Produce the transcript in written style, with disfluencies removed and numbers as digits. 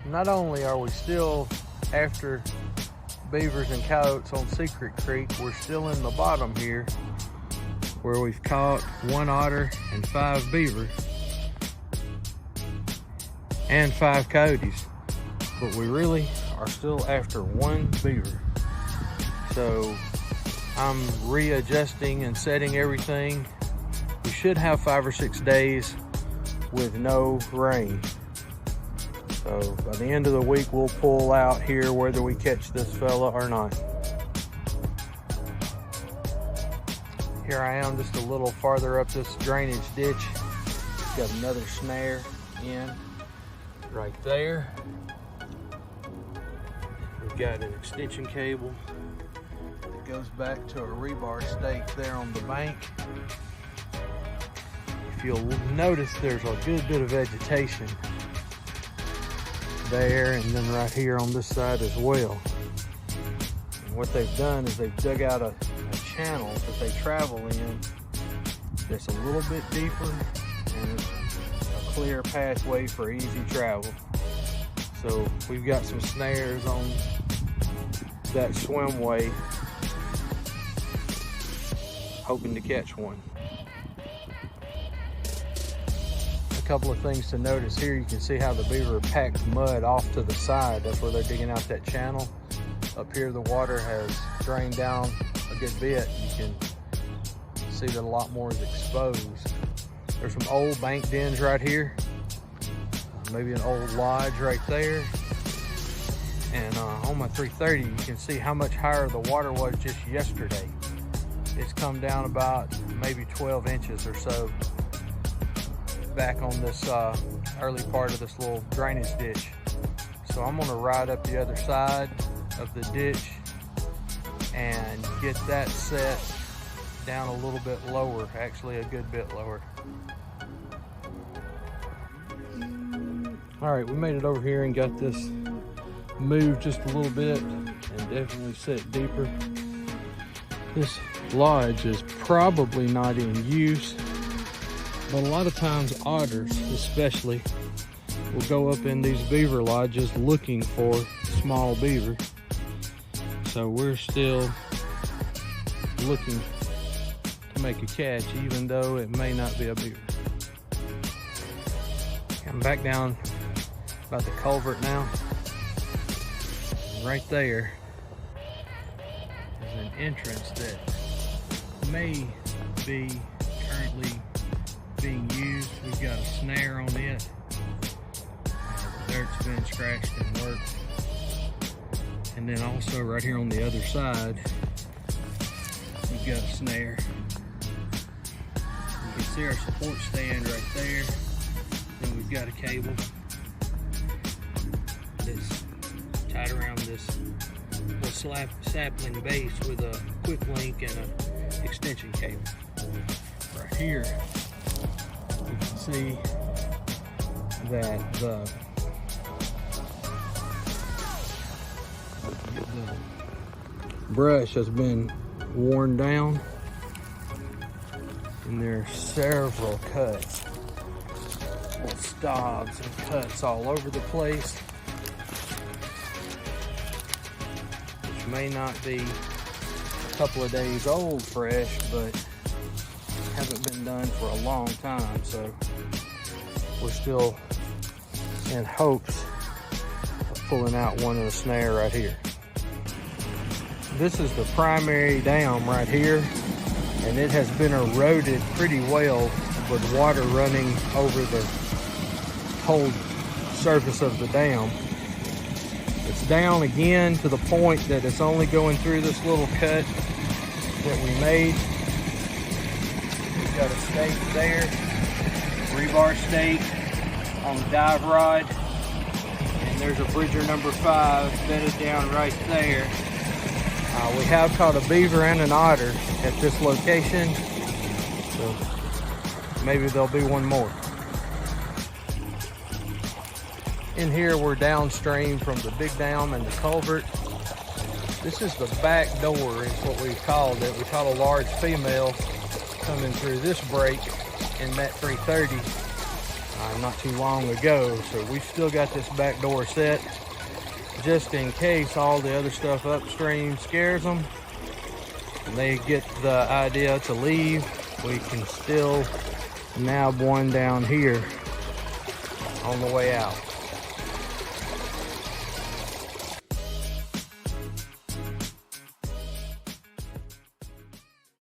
not only are we still after beavers and coyotes on Secret Creek, we're still in the bottom here where we've caught 1 otter and 5 beaver and 5 coyotes, but we really are still after 1 beaver. So I'm readjusting and setting everything. We should have 5 or 6 days with no rain. So by the end of the week, we'll pull out here whether we catch this fella or not. Here I am just a little farther up this drainage ditch. Got another snare in right there. We've got an extension cable that goes back to a rebar stake there on the bank. If you'll notice, there's a good bit of vegetation there and then right here on this side as well. And what they've done is they've dug out a channel that they travel in that's a little bit deeper and it's a clear pathway for easy travel. So we've got some snares on that swimway, hoping to catch one. A couple of things to notice here. You can see how the beaver packs mud off to the side. That's where they're digging out that channel. Up here the water has drained down a good bit. You can see that a lot more is exposed. There's some old bank dens right here. Maybe an old lodge right there. And on my 330, you can see how much higher the water was just yesterday. It's come down about maybe 12 inches or so back on this early part of this little drainage ditch. So I'm gonna ride up the other side of the ditch and get that set down a little bit lower, actually a good bit lower. All right, we made it over here and got this moved just a little bit and definitely set deeper. This lodge is probably not in use, but a lot of times otters especially will go up in these beaver lodges looking for small beaver. So we're still looking to make a catch even though it may not be a beaver. I'm back down about the culvert now. Right there is an entrance that may be currently being used. We've got a snare on it. The dirt's been scratched and worked. And then also right here on the other side, we've got a snare. You can see our support stand right there. Then we've got a cable that's tied around this little sapling base with a quick link and an extension cable. Right here, you can see that the brush has been worn down and there are several cuts, little stobs and cuts all over the place, which may not be a couple of days old fresh, but haven't been done for a long time, so we're still in hopes of pulling out one of the snare right here. This is the primary dam right here, and it has been eroded pretty well with water running over the whole surface of the dam. It's down again to the point that it's only going through this little cut that we made. We've got a stake there, rebar stake on the dive rod, and there's a bridger number 5 bedded down right there. We have caught a beaver and an otter at this location, so maybe there'll be one more. In here, we're downstream from the big dam and the culvert. This is the back door is what we've called it. We caught a large female coming through this break in that 330. not too long ago. So we still got this back door set just in case all the other stuff upstream scares them and they get the idea to leave. We can still nab one down here on the way out.